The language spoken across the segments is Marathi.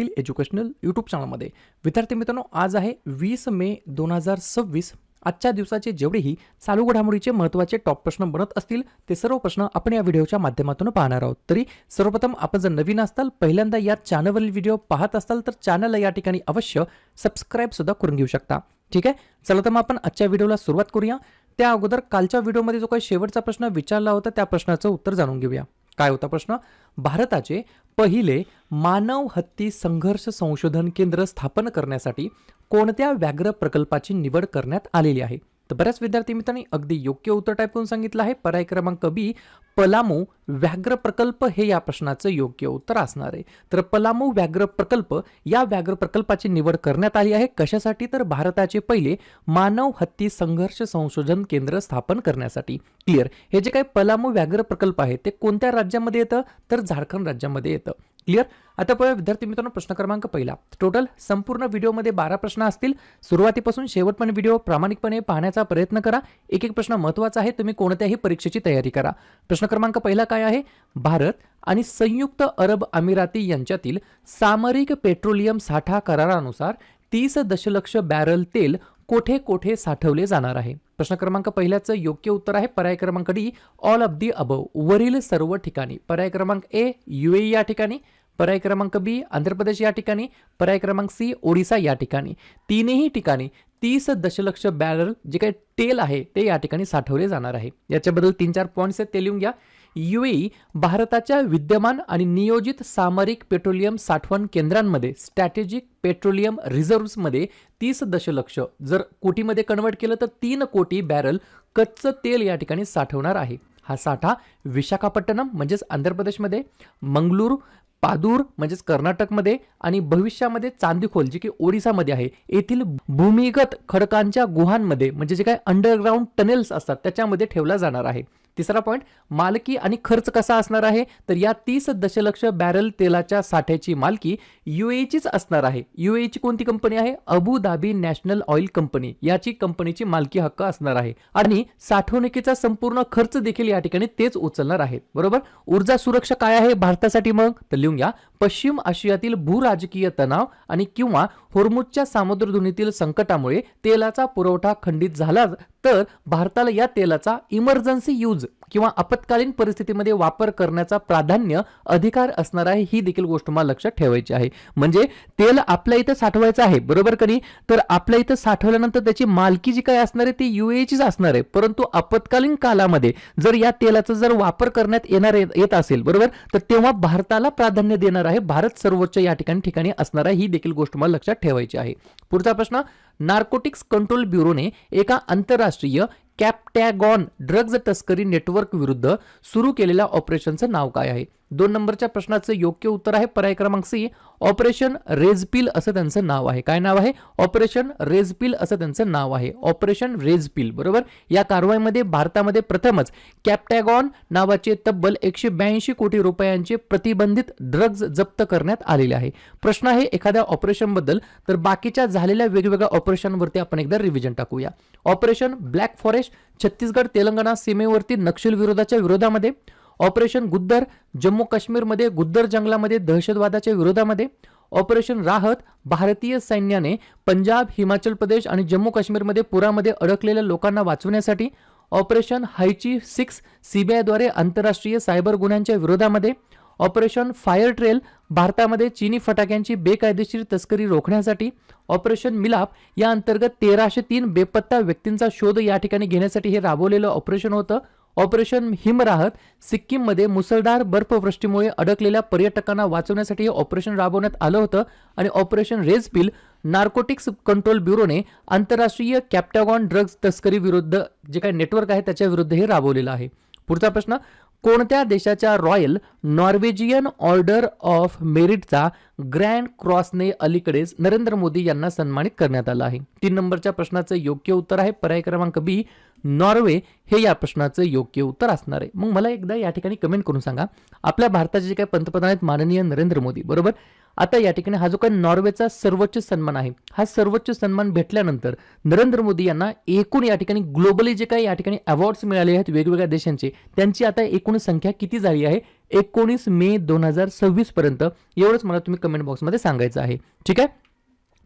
एज्युकेशनल यूट्यूब चॅनलमध्ये विद्यार्थी मित्रांनो, आज आहे 20 मे 2026. आजच्या दिवसाचे जेवढेही चालू घडामोडीचे महत्त्वाचे टॉप प्रश्न बनत असतील ते सर्व प्रश्न आपण या व्हिडिओच्या माध्यमातून पाहणार आहोत. तरी सर्वप्रथम आपण जर नवीन असाल, पहिल्यांदा या चॅनलवरील व्हिडिओ पाहत असाल तर चॅनलला या ठिकाणी अवश्य सबस्क्राईब सुद्धा करून घेऊ शकता. ठीक आहे, चला तर मग आपण आजच्या व्हिडिओला सुरुवात करूया. त्या अगोदर कालच्या व्हिडिओमध्ये जो काही शेवटचा प्रश्न विचारला होता त्या प्रश्नाचं उत्तर जाणून घेऊया. काय होता प्रश्न? भारताचे पहिले मानव हत्ती संघर्ष संशोधन केंद्र स्थापन करण्यासाठी कोणत्या व्याघ्र प्रकल्पाची निवड करण्यात आलेली आहे? तर बऱ्याच विद्यार्थी मित्रांनी अगदी योग्य उत्तर टाईप करून सांगितलं आहे. पर्याय क्रमांक बी, पलामू व्याघ्र प्रकल्प हे या प्रश्नाचं योग्य उत्तर असणार आहे. तर पलामू व्याघ्र प्रकल्प या व्याघ्र प्रकल्पाची निवड करण्यात आली आहे. कशासाठी? तर भारताचे पहिले मानव हत्ती संघर्ष संशोधन केंद्र स्थापन करण्यासाठी. क्लिअर. हे जे काही पलामू व्याघ्र प्रकल्प आहे ते कोणत्या राज्यामध्ये येतं? तर झारखंड राज्यामध्ये येतं. क्लिअर. आता पहा विद्यार्थी मित्रांनो, प्रश्न क्रमांक पहिला. टोटल संपूर्ण व्हिडिओमध्ये 12 प्रश्न असतील. सुरुवातीपासून शेवटपर्यंत व्हिडिओ प्रामाणिकपणे पाहण्याचा प्रयत्न करा. एक एक प्रश्न महत्त्वाचा आहे, तुम्ही कोणत्याही परीक्षेची तयारी करा. प्रश्न क्रमांक पहिला काय आहे? भारत आणि संयुक्त अरब अमिराती यांच्यातील सामरिक पेट्रोलियम साठा करारानुसार 30 दशलक्ष बॅरल तेल कोठे कोठे साठवले जाणार आहे? प्रश्न क्रमांक पहिल्याचं योग्य उत्तर आहे पर्याय क्रमांक D, all of the above, वरील सर्व ठिकाणी. पर्याय क्रमांक ए, यूएई या ठिकाणी. पर्याय क्रमांक बी, आंध्र प्रदेश या ठिकाणी. पर्याय क्रमांक सी, ओडिसा या ठिकाणी. तीनही ठिकाणी 30 दशलक्ष बॅरल जे काही तेल आहे ते या ठिकाणी साठवले जाणार आहे. याच्याबद्दल 3-4 पॉईंट्स आहेत, ते लिहून घ्या. यूएई भारताच्या विद्यमान आणि नियोजित सामरिक पेट्रोलियम साठवण केंद्रांमध्ये स्ट्रॅटेजिक पेट्रोलियम रिझर्व्हमध्ये 30 दशलक्ष, जर कोटीमध्ये कन्वर्ट केलं तर 3 कोटी बॅरल कच्चं तेल या ठिकाणी साठवणार आहे. हा साठा विशाखापट्टणम म्हणजेच आंध्र प्रदेशमध्ये, मंगळूर, पादूर म्हणजेच कर्नाटकमध्ये आणि भविष्यामध्ये चांदीखोल जे की ओडिसामध्ये आहे येथील भूमिगत खडकांच्या गुहांमध्ये म्हणजे जे काही अंडरग्राऊंड टनेल्स असतात त्याच्यामध्ये ठेवला जाणार आहे. तिसरा पॉईंट, मालकी आणि खर्च कसा असणार आहे? तर या 30 दशलक्ष बॅरल तेलाच्या साठ्याची मालकी यूएईचीच असणार आहे. यूएईची कोणती कंपनी आहे? Abu Dhabi national oil company, याची कंपनीची मालकी हक्क असणार आहे आणि साठवणुकीचा संपूर्ण खर्च देखील या ठिकाणी तेच उचलणार आहेत. बरोबर. ऊर्जा सुरक्षा काय आहे भारतासाठी? मग तर लिहून घ्या, पश्चिम आशियातील भूराजकीय तणाव आणि किंवा होर्मुझच्या सामुद्रधुनीतील संकटामुळे तेलाचा पुरवठा खंडित झाला तर भारताला या तेलाचा इमर्जन्सी यूज किंवा आपत्कालीन परिस्थितीमध्ये वापर करण्याचा प्राधान्य अधिकार असणार आहे. ही देखील गोष्ट मला लक्षात ठेवायची आहे. म्हणजे तेल आपल्या इथं साठवायचं आहे, बरोबर का नाही? तर आपल्या इथं साठवल्यानंतर त्याची मालकी जी काय असणार आहे ती यूएईचीच असणार आहे. परंतु आपत्कालीन कालामध्ये जर या तेलाचा जर वापर करण्यात येत असेल, बरोबर, तर तेव्हा भारताला प्राधान्य देणार आहे. भारत सर्वोच्च या ठिकाणी असणार आहे. ही देखील गोष्ट मला लक्षात ठेवायची आहे. पुढचा प्रश्न, नार्कोटिक्स कंट्रोल ब्युरोने एका आंतरराष्ट्रीय कॅप्टॅगॉन ड्रग्ज तस्करी नेटवर्क विरुद्ध सुरू केलेल्या ऑपरेशनचं नाव काय आहे? 2 नंबरच्या प्रश्नाचं योग्य उत्तर आहे पर्याय क्रमांक सी, ऑपरेशन रेजपिल असं त्यांचं नाव आहे. काय नाव आहे? ऑपरेशन रेजपिल असं त्यांचं नाव आहे. ऑपरेशन रेजपिल, बरोबर. या कारवाईमध्ये भारतामध्ये प्रथमच कॅप्टॅगॉन नावाचे तब्बल 182 कोटी रुपयांचे प्रतिबंधित ड्रग्ज जप्त करण्यात आलेले आहे. प्रश्न आहे एखाद्या ऑपरेशन बद्दल, तर बाकीच्या झालेल्या वेगवेगळ्या ऑपरेशनवरती आपण एकदा रिव्हिजन टाकूया. Operation black forest Chhattisgarh Telangana सीमेवरती नक्षल विरोधाच्या विरोधामध्ये. ऑपरेशन गुद्दर जम्मू काश्मीरमध्ये गुद्दर जंगलामध्ये दहशतवादाच्या विरोधामध्ये. ऑपरेशन राहत भारतीय सैन्याने पंजाब, हिमाचल प्रदेश आणि जम्मू काश्मीरमध्ये पुरामध्ये अडकलेल्या लोकांना वाचवण्यासाठी. ऑपरेशन हायची 6 सीबीआयद्वारे आंतरराष्ट्रीय सायबर गुन्ह्यांच्या विरोधामध्ये. ऑपरेशन फायर ट्रेल भारतामध्ये चीनी फटाक्यांची बेकायदेशीर तस्करी रोखण्यासाठी. ऑपरेशन मिलाप या अंतर्गत 1303 बेपत्ता व्यक्तींचा शोध या ठिकाणी घेण्यासाठी हे राबवलेलं ऑपरेशन होतं. ऑपरेशन हिमराहत सिक्कीममध्ये मुसळधार बर्फवृष्टीमुळे अडकलेल्या पर्यटकांना वाचवण्यासाठी हे ऑपरेशन राबवण्यात आलं होतं. आणि ऑपरेशन रेजपिल नार्कोटिक्स कंट्रोल ब्युरोने आंतरराष्ट्रीय कॅप्टॅगॉन ड्रग्ज तस्करी विरुद्ध जे काही नेटवर्क आहे त्याच्या विरुद्ध हे राबवलेलं आहे. पुढचा प्रश्न, कोणत्या देशाच्या रॉयल नॉर्वेजियन ऑर्डर ऑफ मेरिटचा ग्रँड क्रॉसने अलीकडेच नरेंद्र मोदी यांना सन्मानित करण्यात आला आहे? 3 नंबरच्या प्रश्नाचं योग्य उत्तर आहे पर्याय क्रमांक बी, नॉर्वे हे या प्रश्नाचं योग्य उत्तर असणार आहे. मग मला एकदा या ठिकाणी कमेंट करून सांगा, आपल्या भारताचे जे काही पंतप्रधान आहेत माननीय नरेंद्र मोदी, बरोबर, आता या ठिकाणी हा जो काही नॉर्वेचा सर्वोच्च सन्मान आहे, हा सर्वोच्च सन्मान भेटल्यानंतर नरेंद्र मोदी यांना एकूण या ठिकाणी ग्लोबली जे काही या ठिकाणी अवॉर्ड्स मिळाले आहेत वेगवेगळ्या देशांचे, त्यांची आता एकूण संख्या किती झाली आहे? 19 मे 2026 पर्यंत एवढंच मला तुम्ही कमेंट बॉक्समध्ये सांगायचं आहे. ठीक आहे.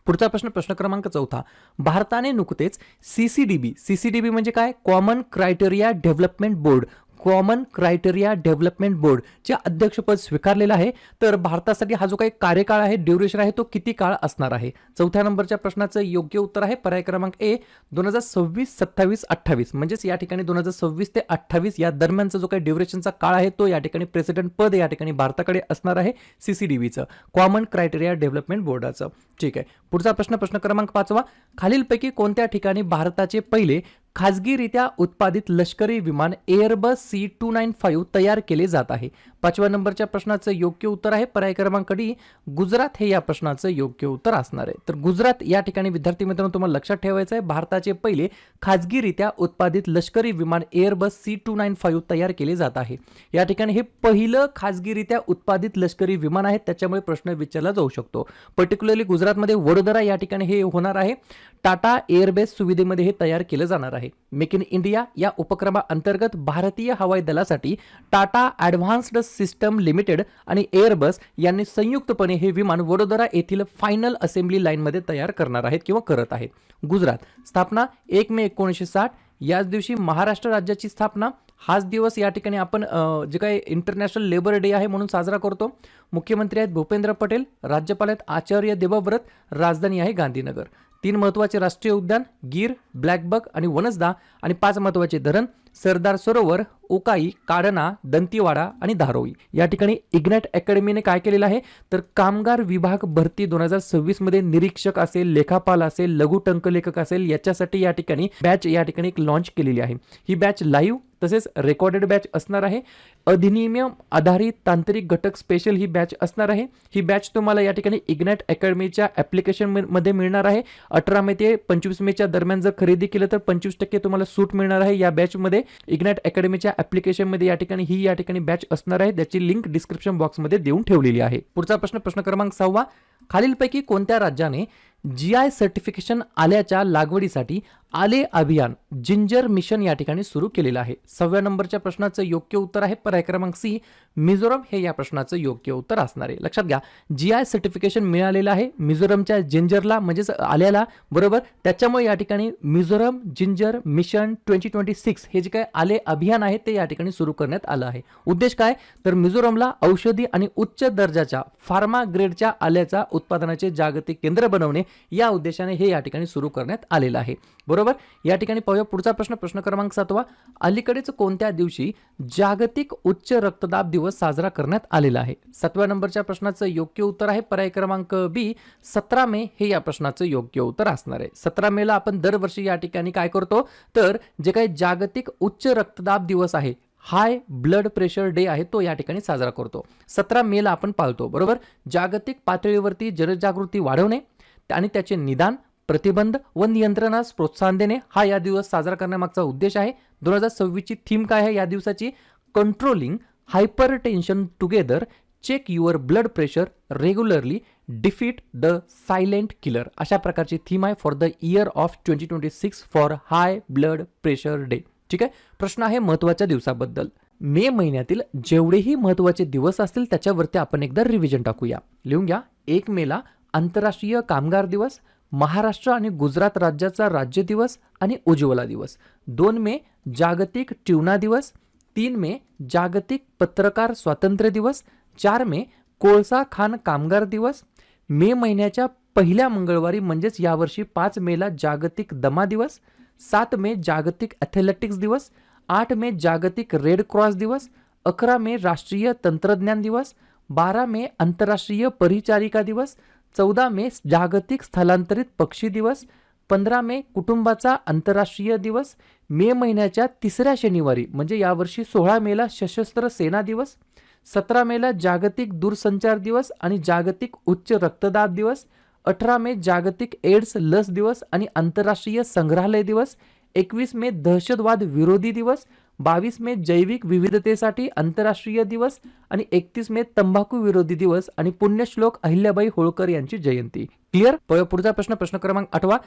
पुढचा प्रश्न क्रमांक 4. भारताने नुकतेच सीसीडीबी म्हणजे काय? कॉमन क्रायटेरिया डेव्हलपमेंट बोर्ड चे अध्यक्षपद स्वीकारलेलं आहे. तर भारतासाठी हा जो काही कार्यकाळ आहे, ड्युरेशन आहे, तो किती काळ असणार आहे? 4थ्या नंबरच्या प्रश्नाचं योग्य उत्तर आहे पर्याय क्रमांक ए 2026, 27, 28. म्हणजेच या ठिकाणी 2026 ते 28 या दरम्यानचा जो काही ड्युरेशनचा काळ आहे तो या ठिकाणी प्रेसिडेंट पद या ठिकाणी भारताकडे असणार आहे, सीसीडीबीचं, कॉमन क्रायटेरिया डेव्हलपमेंट बोर्डाचं. ठीक आहे. पुढचा प्रश्न क्रमांक 5. खालीलपैकी कोणत्या ठिकाणी भारताचे पहिले खाजगीरित्या उत्पादित लष्करी विमान एअरबस C295 तयार केले जात आहे? 5व्या नंबरच्या प्रश्नाचं योग्य उत्तर आहे पर्याय क्रमांक डी गुजरात हे या प्रश्नाचं योग्य उत्तर असणार आहे. तर गुजरात या ठिकाणी विद्यार्थी मित्रांनो तुम्हाला लक्षात ठेवायचं आहे, भारताचे पहिले खाजगीरित्या उत्पादित लष्करी विमान एअरबस C295 तयार केले जात आहे. या ठिकाणी हे पहिलं खाजगीरित्या उत्पादित लष्करी विमान आहे, त्याच्यामुळे प्रश्न विचारला जाऊ शकतो. पर्टिक्युलरली गुजरातमध्ये वडोदरा या ठिकाणी हे होणार आहे. टाटा एअरबेस सुविधेमध्ये हे तयार केलं जाणार आहे. मेक इन इंडिया या उपक्रमाअंतर्गत भारतीय हवाई दलासाठी टाटा ॲडव्हान्स्ड सिस्टम लिमिटेड आणि एअरबस यांनी संयुक्तपणे हे विमान वडोदरा येथील फायनल असेंब्ली लाईनमध्ये तयार करणार आहेत किंवा करत आहेत. गुजरात स्थापना 1 मे 1960. याच दिवशी महाराष्ट्र राज्याची स्थापना. हाच दिवस या ठिकाणी आपण जे काही इंटरनॅशनल लेबर डे आहे म्हणून साजरा करतो. मुख्यमंत्री आहेत भूपेंद्र पटेल, राज्यपाल आहेत आचार्य देवव्रत, राजधानी आहे गांधीनगर. 3 महत्त्वाचे राष्ट्रीय उद्यान गीर, ब्लॅकबक आणि वनसदा आणि 5 महत्त्वाचे धरण सरदार सरोवर, उकाई, काढना, दंतीवाडा आणि धारोई. या ठिकाणी इग्नाइट अकॅडमीने काय केलेलं आहे तर कामगार विभाग भरती 2026 मध्ये निरीक्षक असेल, लेखापाल असेल, लघु टंकलेखक असेल याच्यासाठी या ठिकाणी बॅच या ठिकाणी एक लॉन्च केलेली आहे. ही बॅच लाईव्ह तसेच रेकॉर्डेड बॅच असणार आहे. अधिनियम आधारित तांत्रिक घटक स्पेशल ही बॅच असणार आहे. ही बॅच तुम्हाला या ठिकाणी इग्नाइट अकॅडमीच्या ॲप्लिकेशन मध्ये मिळणार आहे. 18 मे ते 25 मेच्या दरम्यान जर खरेदी केलं तर 25% तुम्हाला सूट मिळणार आहे या बॅचमध्ये. इग्नाइट अकॅडमीच्या ॲप्लिकेशन मध्ये या ठिकाणी बॅच असणार आहे, त्याची लिंक डिस्क्रिप्शन बॉक्समध्ये देऊन ठेवलेली आहे. पुढचा प्रश्न क्रमांक 6. खालीलपैकी कोणत्या राज्याने GI सर्टिफिकेशन आल्याच्या लागवडीसाठी आले अभियान जिंजर मिशन या ठिकाणी सुरू केलेलं आहे? 6व्या नंबरच्या प्रश्नाचं योग्य उत्तर आहे पर्याय क्रमांक सी मिझोरम हे या प्रश्नाचं योग्य उत्तर असणार आहे. लक्षात घ्या, GI सर्टिफिकेशन मिळालेलं आहे मिझोरमच्या जिंजरला म्हणजेच आल्याला, बरोबर. त्याच्यामुळे या ठिकाणी मिझोरम जिंजर मिशन 2026 हे जे काय आले अभियान आहे ते या ठिकाणी सुरू करण्यात आलं आहे. उद्देश काय तर मिझोरमला औषधी आणि उच्च दर्जाच्या फार्मा ग्रेडच्या आल्याचा उत्पादनाचे जागतिक केंद्र बनवणे या उद्देशाने हे या ठिकाणी सुरू करण्यात आलेलं आहे, बरोबर. या ठिकाणी पाहूया पुढचा प्रश्न क्रमांक 7. अलीकडेच कोणत्या दिवशी जागतिक उच्च रक्तदाब दिवस साजरा करण्यात आलेला आहे? 7व्या नंबरच्या प्रश्नाचं योग्य उत्तर आहे पर्याय क्रमांक बी 17 मे हे या प्रश्नाचं योग्य उत्तर असणार आहे. 17 मेला आपण दरवर्षी या ठिकाणी काय करतो तर जे काही जागतिक उच्च रक्तदाब दिवस आहे, हाय ब्लड प्रेशर डे आहे, तो या ठिकाणी साजरा करतो. 17 मेला आपण पाळतो, बरोबर. जागतिक पातळीवरती जनजागृती वाढवणे आणि त्याचे निदान, प्रतिबंध व नियंत्रणास प्रोत्साहन देणे हा या दिवस साजरा करण्यामागचा उद्देश आहे. 2026 ची थीम काय आहे या दिवसाची? Controlling hypertension together, check your blood pressure regularly, defeat the silent killer. अशा प्रकारची थीम आहे for the year of 2026 for high blood pressure day. ठीक आहे. प्रश्न आहे महत्त्वाच्या दिवसाबद्दल. मे महिन्यातील जेवढेही महत्त्वाचे दिवस असतील त्याच्यावरती आपण एकदा रिव्हिजन टाकूया. लिहून घ्या. 1 मेला आंतरराष्ट्रीय कामगार दिवस, महाराष्ट्र आणि गुजरात राज्याचा राज्य दिवस आणि उज्ज्वला दिवस. 2 मे जागतिक ट्यूना दिवस. 3 मे जागतिक पत्रकार स्वातंत्र्य दिवस. 4 मे कोळसा खाण कामगार दिवस. मे महिन्याच्या पहिल्या मंगळवारी म्हणजेच यावर्षी 5 मेला जागतिक दमा दिवस. 7 मे जागतिक ॲथलेटिक्स दिवस. 8 मे जागतिक रेड क्रॉस दिवस. 11 मे राष्ट्रीय तंत्रज्ञान दिवस. 12 मे आंतरराष्ट्रीय परिचारिका दिवस. 14 मे जागतिक स्थलांतरित पक्षी दिवस. 15 मे कुटुंबाचा आंतरराष्ट्रीय दिवस. मे महिन्याच्या 3ऱ्या शनिवारी म्हणजे यावर्षी 16 मेला सशस्त्र सेना दिवस. 17 मेला जागतिक दूरसंचार दिवस आणि जागतिक उच्च रक्तदाब दिवस. 18 मे जागतिक एड्स लस दिवस आणि आंतरराष्ट्रीय संग्रहालय दिवस. 21 मे दहशतवाद विरोधी दिवस. 22 मे जैविक विविधतेसाठी आंतरराष्ट्रीय दिवस आणि 31 मे तंबाखू विरोधी दिवस आणि पुण्यश्लोक अहिल्याबाई होळकर यांची जयंती. क्लिअर. पुढचा प्रश्न क्रमांक 8.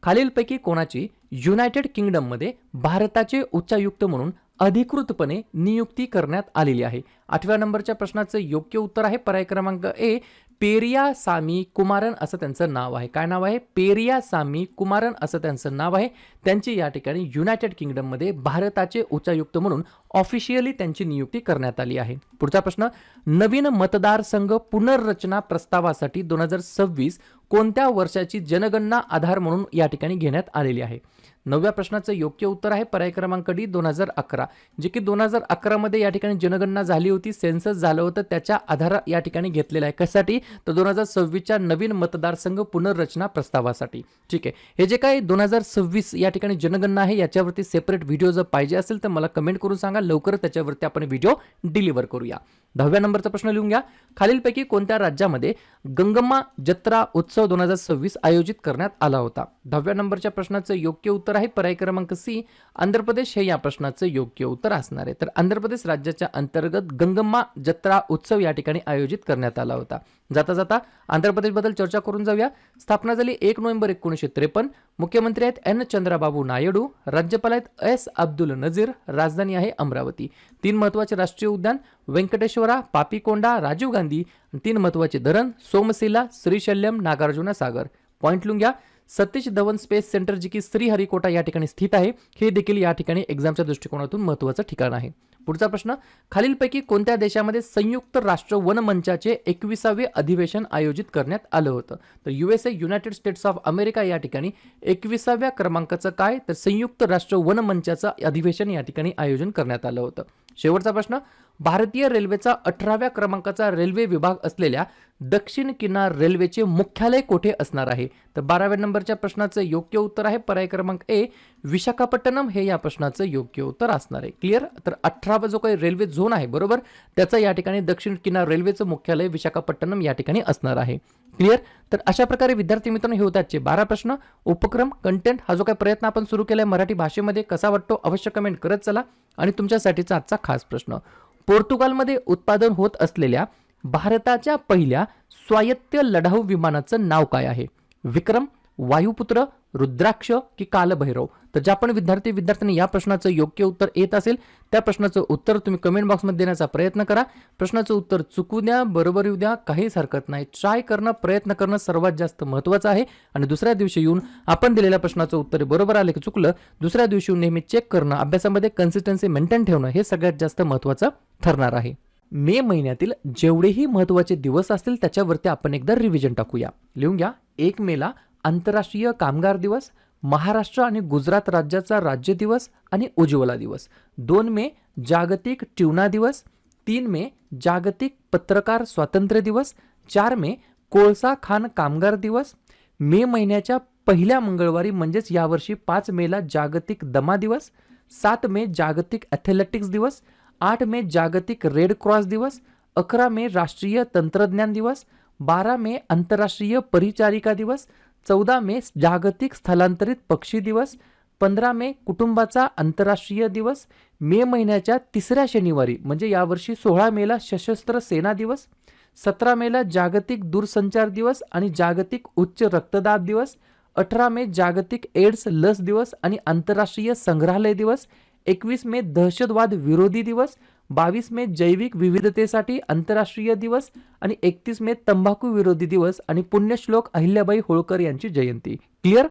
खालीलपैकी कोणाची युनायटेड किंगडममध्ये भारताचे उच्चायुक्त म्हणून अधिकृतपणे नियुक्ती करण्यात आलेली आहे? 8व्या नंबरच्या प्रश्नाचं योग्य उत्तर आहे पर्याय क्रमांक ए, पेरियासामी कुमारन असं त्यांचं नाव आहे. काय नाव आहे? पेरियासामी कुमारन असं त्यांचं नाव आहे. त्यांची या ठिकाणी युनायटेड किंगडममध्ये भारताचे उच्चायुक्त म्हणून ऑफिशियली त्यांची नियुक्ती करण्यात आली आहे. पुढचा प्रश्न, नवीन मतदारसंघ पुनर्रचना प्रस्तावासाठी 2026 कोणत्या वर्षाची जनगणना आधार म्हणून या ठिकाणी घेण्यात आलेली आहे? 9व्या प्रश्नाचं योग्य उत्तर आहे पर्याय क्रमांक डी, 2011. जे की 2011 मध्ये या ठिकाणी जनगणना झाली होती, सेन्सस झालं होतं, त्याच्या आधार या ठिकाणी घेतलेला आहे. कशासाठी? तर 2026च्या नवीन मतदारसंघ पुनर्रचना प्रस्तावासाठी. ठीक आहे. हे जे काही 2026 या ठिकाणी जनगणना आहे याच्यावरती सेपरेट व्हिडिओ जर पाहिजे असेल तर मला कमेंट करून सांगा, लवकर त्याच्यावरती आपण व्हिडिओ डिलिव्हर करूया. 10व्या नंबरचा प्रश्न लिहून घ्या. खालीलपैकी कोणत्या राज्यामध्ये गंगम्मा जत्रा उत्सव 2026 आयोजित करण्यात आला होता? 10व्या नंबरच्या प्रश्नाचं योग्य उत्तर आहे पर्याय क्रमांक सी, आंध्र प्रदेश हे या प्रश्नाचं योग्य उत्तर असणार आहे. तर आंध्र प्रदेश राज्याच्या अंतर्गत गंगम्मा जत्रा उत्सव या ठिकाणी आयोजित करण्यात आला होता. जाता जाता आंध्र प्रदेशबद्दल चर्चा करून जाऊया. स्थापना झाली 1 नोव्हेंबर 1953. मुख्यमंत्री आहेत एन चंद्राबाबू नायडू, राज्यपाल आहेत एस अब्दुल नजीर, राजधानी आहे अमरावती. 3 महत्त्वाचे राष्ट्रीय उद्यान वेंकटेश्वरा, पापीकोंडा, राजीव गांधी. 3 महत्त्वाचे धरण सोमशिला, श्रीशैल्यम, नागार्जुना सागर. पॉइंट लिहून घ्या. सतीश धवन स्पेस सेंटर जी की श्रीहरिकोटा या ठिकाणी स्थित आहे, हे देखील या ठिकाणी एक्झामच्या दृष्टिकोनातून महत्त्वाचं ठिकाण आहे. पुढचा प्रश्न, खालीलपैकी कोणत्या देशामध्ये संयुक्त राष्ट्र वन मंचाचे 21वे अधिवेशन आयोजित करण्यात आलं होतं? तर USA United states of America या ठिकाणी 21व्या क्रमांकाचं काय? तर संयुक्त राष्ट्र वन मंचाचं अधिवेशन या ठिकाणी आयोजन करण्यात आलं होतं. शेवटचा प्रश्न, भारतीय रेल्वेचा 18व्या क्रमांकाचा रेल्वे विभाग असलेल्या दक्षिण किनार रेल्वेचे मुख्यालय कोठे असणार आहे? तर 12व्या नंबरच्या प्रश्नाचं योग्य उत्तर आहे पर्याय क्रमांक ए, विशाखापट्टणम हे या प्रश्नाचं योग्य उत्तर असणार आहे. क्लिअर? तर 18वा जो काही रेल्वे झोन आहे बरोबर, त्याचं या ठिकाणी दक्षिण किनार रेल्वेचं मुख्यालय विशाखापट्टणम या ठिकाणी असणार आहे. क्लिअर? तर अशा प्रकारे विद्यार्थी मित्रांनो हे होते आजचे 12 प्रश्न. उपक्रम कंटेंट हा जो काही प्रयत्न आपण सुरू केलाय मराठी भाषेमध्ये कसा वाटतो अवश्य कमेंट करत चला. आणि तुमच्यासाठीचा आजचा खास प्रश्न, पोर्तुगालमध्ये उत्पादन होत असलेल्या भारताच्या पहिल्या स्वायत्त लढाऊ विमानाचं नाव काय आहे? विक्रम, वायुपुत्र, रुद्राक्ष की कालभैरव? तर ज्या पण विद्यार्थ्यांनी या प्रश्नाचं योग्य उत्तर येत असेल त्या प्रश्नाचं उत्तर तुम्ही कमेंट बॉक्समध्ये देण्याचा प्रयत्न करा. प्रश्नाचं उत्तर चुकू द्या, बरोबर येऊ द्या, काहीच हरकत नाही. ट्राय करणं, प्रयत्न करणं सर्वात जास्त महत्त्वाचं आहे. आणि दुसऱ्या दिवशी येऊन आपण दिलेल्या प्रश्नाचं उत्तर बरोबर आलं की चुकलं, दुसऱ्या दिवशी येऊन नेहमी चेक करणं, अभ्यासामध्ये कन्सिस्टन्सी मेंटेन ठेवणं हे सगळ्यात जास्त महत्त्वाचं ठरणार आहे. मे महिन्यातील जेवढेही महत्त्वाचे दिवस असतील त्याच्यावरती आपण एकदा रिव्हिजन टाकूया. लिहून घ्या. 1 मेला आंतरराष्ट्रीय कामगार दिवस, महाराष्ट्र आणि गुजरात राज्याचा राज्य दिवस आणि उज्ज्वला दिवस. 2 मे जागतिक ट्यूना दिवस. 3 मे जागतिक पत्रकार स्वातंत्र्य दिवस. 4 मे कोळसा खाण कामगार दिवस. मे महिन्याच्या पहिल्या मंगळवारी म्हणजेच यावर्षी 5 मेला जागतिक दमा दिवस. 7 मे जागतिक ॲथलेटिक्स दिवस. 8 मे जागतिक रेड क्रॉस दिवस. 11 मे राष्ट्रीय तंत्रज्ञान दिवस. 12 मे आंतरराष्ट्रीय परिचारिका दिवस. 14 मे जागतिक स्थलांतरित पक्षी दिवस. 15 मे कुटुंबाचा आंतरराष्ट्रीय दिवस. मे महिन्याच्या 3ऱ्या शनिवारी म्हणजे यावर्षी 16 मेला सशस्त्र सेना दिवस. 17 मेला जागतिक दूरसंचार दिवस आणि जागतिक उच्च रक्तदाब दिवस. 18 मे जागतिक एड्स लस दिवस आणि आंतरराष्ट्रीय संग्रहालय दिवस. 21 मे दहशतवाद विरोधी दिवस. 22 मे जैविक विविधतेसाठी आंतरराष्ट्रीय दिवस आणि 31 मे तंबाखू विरोधी दिवस आणि पुण्यश्लोक अहिल्याबाई होळकर यांची जयंती. क्लिअर?